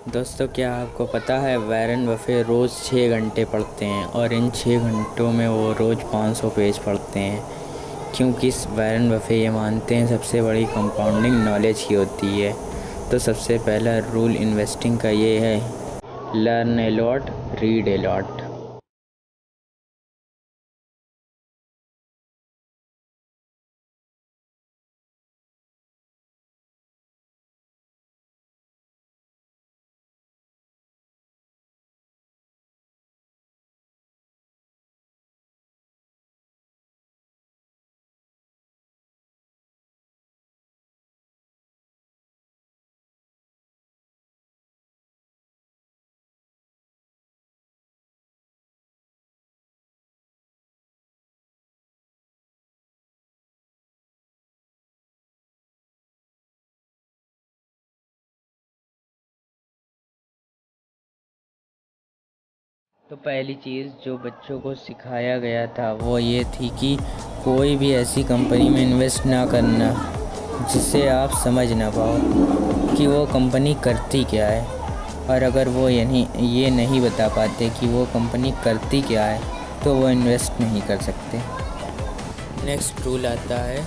दोस्तों, क्या आपको पता है वॉरेन बफे रोज़ 6 घंटे पढ़ते हैं और इन 6 घंटों में वो रोज़ 500 पेज पढ़ते हैं। क्योंकि वॉरेन बफे ये मानते हैं सबसे बड़ी कंपाउंडिंग नॉलेज ही होती है। तो सबसे पहला रूल इन्वेस्टिंग का ये है, learn a lot, read a lot. तो पहली चीज़ जो बच्चों को सिखाया गया था वो ये थी कि कोई भी ऐसी कंपनी में इन्वेस्ट ना करना जिसे आप समझ ना पाओ कि वो कंपनी करती क्या है। और अगर वो ये नहीं बता पाते कि वो कंपनी करती क्या है तो वो इन्वेस्ट नहीं कर सकते। नेक्स्ट रूल आता है,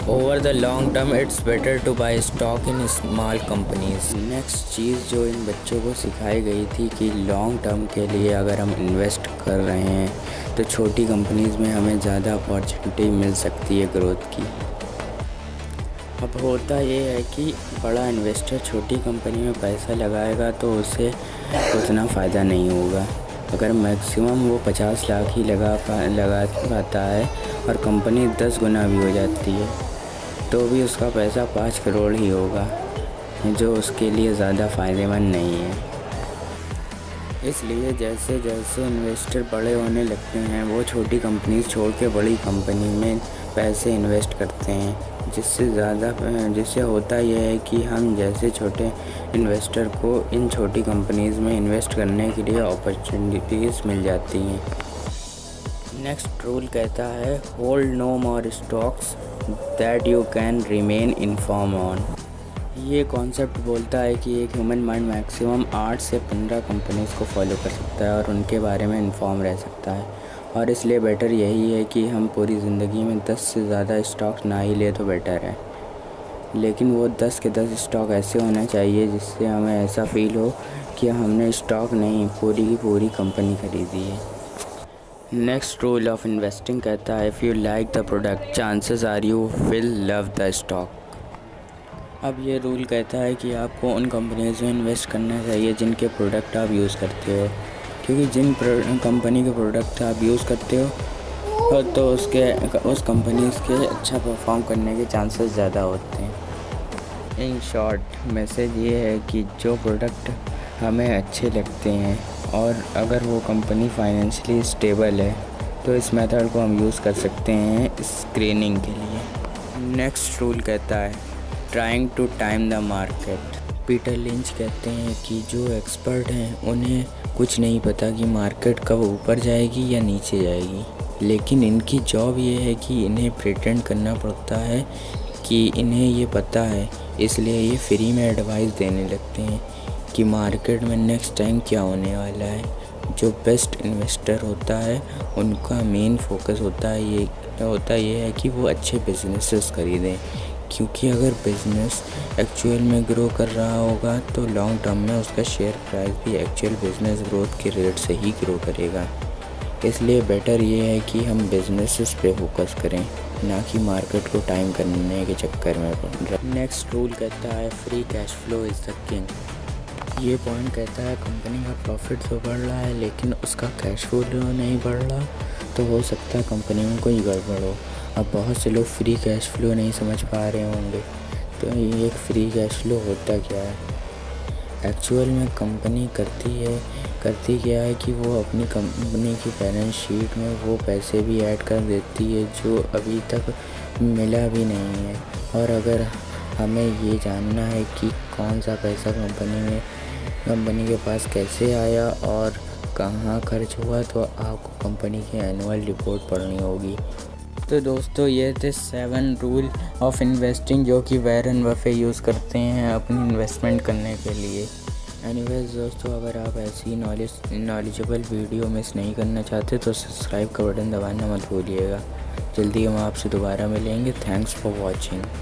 over the long term it's better to buy stock in small companies. Next चीज़ जो इन बच्चों को सिखाई गई थी कि लॉन्ग टर्म के लिए अगर हम इन्वेस्ट कर रहे हैं तो छोटी कंपनीज़ में हमें ज़्यादा अपॉर्चुनिटी मिल सकती है ग्रोथ की। अब होता ये है कि बड़ा इन्वेस्टर छोटी कंपनी में पैसा लगाएगा तो उसे उतना फ़ायदा नहीं होगा। अगर मैक्सिमम वो 50 लाख ही लगा पाता है और कंपनी 10 गुना भी हो जाती है तो भी उसका पैसा 5 करोड़ ही होगा, जो उसके लिए ज़्यादा फ़ायदेमंद नहीं है। इसलिए जैसे जैसे इन्वेस्टर बड़े होने लगते हैं वो छोटी कंपनी छोड़ के बड़ी कंपनी में पैसे इन्वेस्ट करते हैं, जिससे होता यह है कि हम जैसे छोटे इन्वेस्टर को इन छोटी कंपनीज़ में इन्वेस्ट करने के लिए अपॉर्चुनिटीज़ मिल जाती हैं। नेक्स्ट रूल कहता है, hold no more stocks that you can remain inform on. ये कॉन्सेप्ट बोलता है कि एक ह्यूमन माइंड मैक्सिमम 8 से 15 कंपनीज़ को फॉलो कर सकता है और उनके बारे में इन्फॉर्म रह सकता है। और इसलिए बेटर यही है कि हम पूरी ज़िंदगी में 10 से ज़्यादा स्टॉक्स ना ही ले तो बेटर है। लेकिन वो 10 के 10 स्टॉक ऐसे होने चाहिए जिससे हमें ऐसा फील हो कि हमने स्टॉक नहीं पूरी की पूरी कंपनी खरीदी है। नेक्स्ट रूल ऑफ इन्वेस्टिंग कहता है, if you like the product chances are you will love the stock. अब ये रूल कहता है कि आपको उन कंपनीज़ में इन्वेस्ट करना चाहिए जिनके प्रोडक्ट आप यूज़ करते हो, क्योंकि जिन कंपनी के प्रोडक्ट आप यूज़ करते हो तो उस कंपनीज़ के अच्छा परफॉर्म करने के चांसेस ज़्यादा होते हैं। इन शॉर्ट मैसेज ये है कि जो प्रोडक्ट हमें अच्छे लगते हैं और अगर वो कंपनी फाइनेंशियली स्टेबल है तो इस मेथड को हम यूज़ कर सकते हैं स्क्रीनिंग के लिए। नेक्स्ट रूल कहता है, trying to time the market. Peter Lynch कहते हैं कि जो एक्सपर्ट हैं उन्हें कुछ नहीं पता कि मार्केट कब ऊपर जाएगी या नीचे जाएगी, लेकिन इनकी जॉब ये है कि इन्हें प्रिटेंड करना पड़ता है कि इन्हें ये पता है, इसलिए ये फ्री में एडवाइस देने लगते हैं कि मार्केट में नेक्स्ट टाइम क्या होने वाला है। जो बेस्ट इन्वेस्टर होता है उनका मेन फोकस होता ये है कि वो अच्छे बिजनेसेस खरीदें, क्योंकि अगर बिज़नेस एक्चुअल में ग्रो कर रहा होगा तो लॉन्ग टर्म में उसका शेयर प्राइस भी एक्चुअल बिज़नेस ग्रोथ के रेट से ही ग्रो करेगा। इसलिए बेटर ये है कि हम बिजनेसेस पे फोकस करें, ना कि मार्केट को टाइम करने के चक्कर में पड़ रहे। नेक्स्ट रूल कहता है, free cash flow is the king. ये पॉइंट कहता है कंपनी का प्रॉफिट तो बढ़ रहा है लेकिन उसका कैश फ्लो नहीं बढ़ रहा, तो हो सकता है कंपनी में कोई गड़बड़ हो। अब बहुत से लोग फ्री कैश फ्लो नहीं समझ पा रहे होंगे, तो ये एक फ्री कैश फ्लो होता क्या है। एक्चुअल में कंपनी करती क्या है कि वो अपनी कंपनी की बैलेंस शीट में वो पैसे भी ऐड कर देती है जो अभी तक मिला भी नहीं है। और अगर हमें ये जानना है कि कौन सा पैसा कंपनी के पास कैसे आया और कहाँ खर्च हुआ, तो आपको कंपनी की एनुअल रिपोर्ट पढ़नी होगी। तो दोस्तों, ये थे 7 रूल ऑफ इन्वेस्टिंग जो कि वॉरेन बफे यूज़ करते हैं अपनी इन्वेस्टमेंट करने के लिए। एनीवेज दोस्तों, अगर आप ऐसी नॉलेजेबल वीडियो मिस नहीं करना चाहते तो सब्सक्राइब का बटन दबाना मत भूलिएगा। जल्दी हम आपसे दोबारा मिलेंगे। Thanks for watching.